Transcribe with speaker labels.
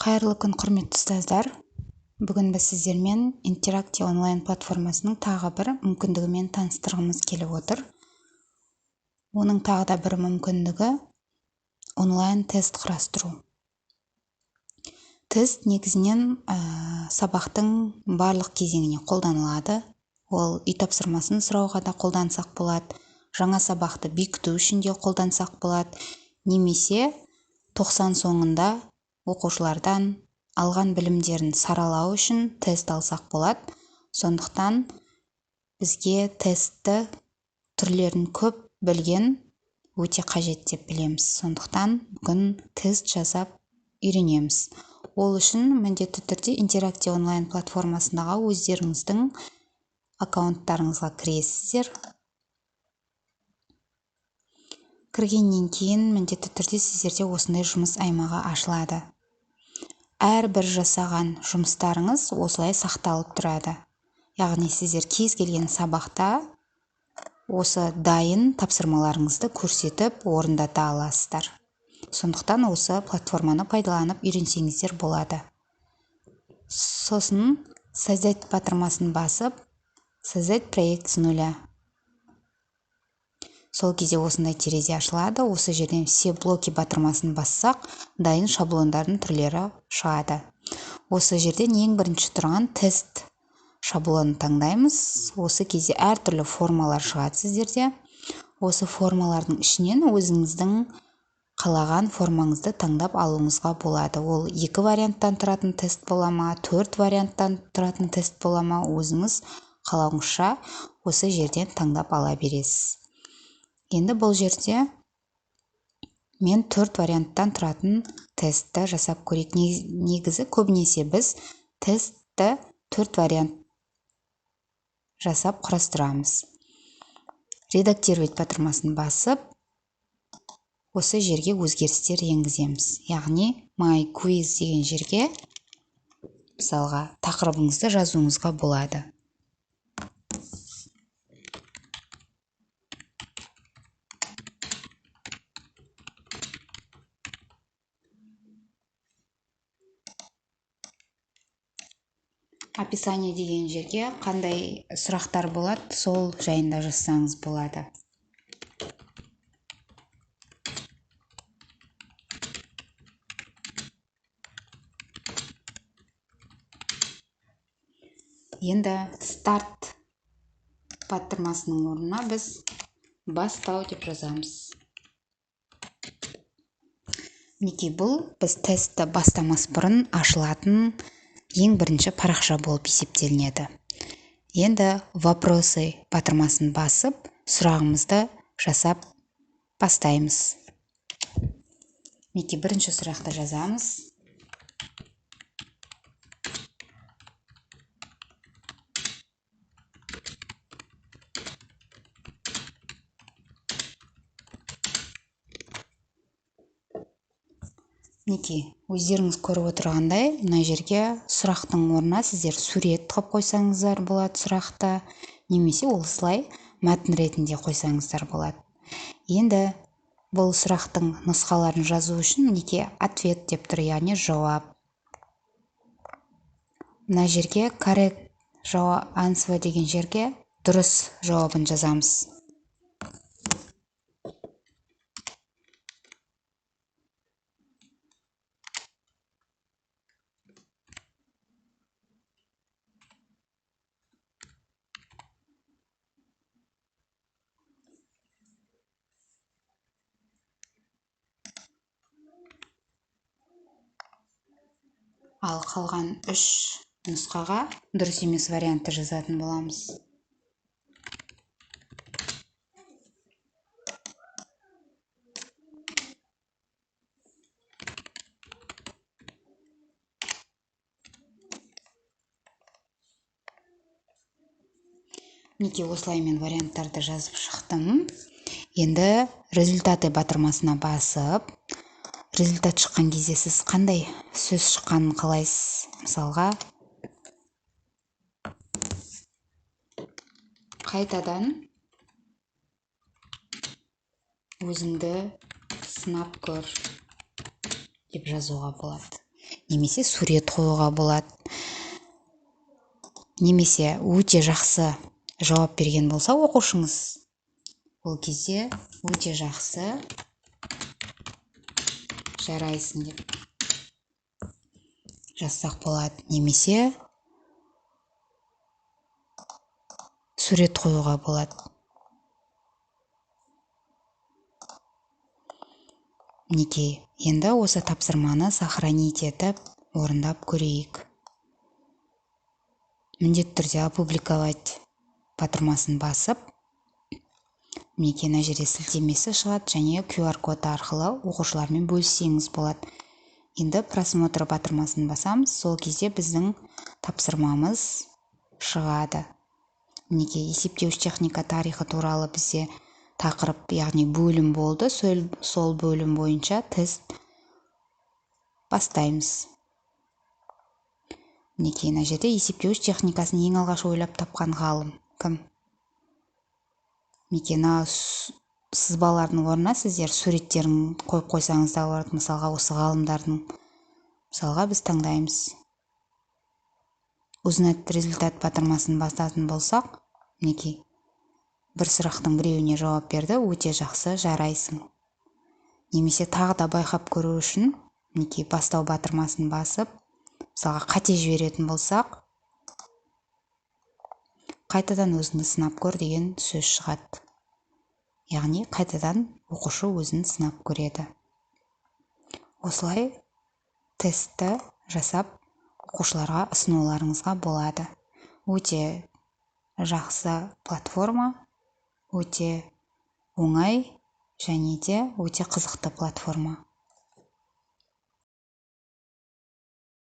Speaker 1: Қайырлы күн, құрметті ұстаздар. Бүгін біз сіздермен интерактив онлайн платформасының тағы бір мүмкіндігімен таныстырғымыз келіп отыр. Оның тағы да бір мүмкіндігі онлайн тест құрастыру. Тест негізінен сабақтың барлық кезеңіне қолданылады. Ол үй тапсырмасын сұрауға да қолдансақ болады, жаңа сабақты бекіту үшін де қолдансақ болады, немесе 90 соңында оқушылардан алған білімдерін саралау үшін тест алсақ болады. Сондықтан бізге тестті түрлерін көп білген өте қажет деп білеміз. Сондықтан бүгін тест жасап үйренеміз. Ол үшін міндетті түрде интерактив онлайн платформасындағы өздеріңіздің аккаунттарыңызға кіресіздер. Кіргеннен кейін міндетті түрде сіздерде осындай жұмыс аймағы ашылады. Әрбір жасаған жұмыстарыңыз осылай сақталып тұрады. Яғни сіздер кез келген сабақта осы дайын тапсырмаларыңызды көрсетіп орындата аласыздар. Сондықтан осы платформаны пайдаланып үйренсеңіздер болады. Сосын создать батырмасын басып, создать проект с нуля. Сол кезде осындай терезе ашылады. Осы жерден все блоки батырмасын бассақ, дайын шаблондардың түрлері шығады. Осы жерден ең бірінші тұрған тест шаблонын таңдаймыз. Осы кезде әртүрлі формалар шығады сіздерде. Осы формалардың ішінен өзіңіздің қалаған формаңызды таңдап алуыңызға болады. Ол 2 варианттан тұратын тест бола ма, 4 варианттан тұратын тест бола ма, өзіңіз қалауыңызша осы жерден таңдап ала бересіз. Енді бұл жерде мен 4 варианттан тұратын тестті жасап көрейік. Негізі көбінесе біз тестті 4 вариант жасап құрастырамыз. Редактировать батырмасын басып, осы жерге өзгерістер енгіземіз. Яғни my quiz деген жерге мысалға тақырыбыңызды жазуыңызға болады. Описание деген жерге қандай сұрақтар болады, сол жайында жазсаңыз болады. Енді старт батырмасының орнына біз бастау деп жазамыз. Неге бұл біз тестті бастамас бұрын ашылатын ең бірінші парақша болып есептелінеді. Енді вопросы батырмасын басып, сұрағымызды жасап бастаймыз. Неге бірінші сұрақты жазамыз. Неге өздеріңіз көріп отырғандай, мына жерге сұрақтың орнына сіздер сурет қып қойсаңыздар болады сұрақты, немесе осылай мәтін ретінде қойсаңыздар болады. Енді бұл сұрақтың нұсқаларын жазу үшін неге ответ деп тұр, яғни жауап. Мына жерге correct жауап answer деген жерге дұрыс жауабын жазамыз. Ал қалған 3 нұсқаға дұрыс емес вариантты жазатын боламыз. Неге осылай мен варианттарды жазып шықтым. Енді результаты батырмасына басып, результат шыққан кезде сіз қандай сөз шыққанын қалайсыз? Мысалға, қайтадан өзіңді сынап көр деп жазуға болады. немесе сурет қоюға болады. Немесе өте жақсы жауап берген болса оқушыңыз, ол кезде өте жақсы, жарайсың деп жазсақ болады. Немесе сурет қоюға болады. Мінекей, енді осы тапсырманы сохранить етіп, орындап көрейік. Міндетті түрде опубликовать батырмасын басып, мінекей мына жерде сілтемесі шығады, және QR код арқылы оқушылармен бөліссеңіз болады. Енді просмотр батырмасын басамыз, сол кезде біздің тапсырмамыз шығады. Мінекей есептеуіш техника тарихы туралы бізде тақырып, яғни бөлім болды. Сол бөлім бойынша тест бастаймыз. Мінекей мына жерде есептеуіш техникасын ең алғаш ойлап тапқан ғалым кім? Мінекей сызбалардың орнына сіздер суреттерін қойып қойсаңыз да болады. Мысалға осы ғалымдардың, мысалға біз таңдаймыз. Узнать результат батырмасын басатын болсақ, мінекей бір сұрақтың біреуіне жауап берді, өте жақсы, жарайсың. Немесе тағы да байқап көру үшін, мінекей бастау батырмасын басып, мысалға қате жіберетін болсақ, қайтадан өзіңді сынап көр деген сөз шығады. Яғни қайтадан оқушы өзін сынап көреді. Осылай тестті жасап оқушыларға ұсынуларыңызға болады. Өте жақсы платформа, өте оңай және де өте қызықты платформа.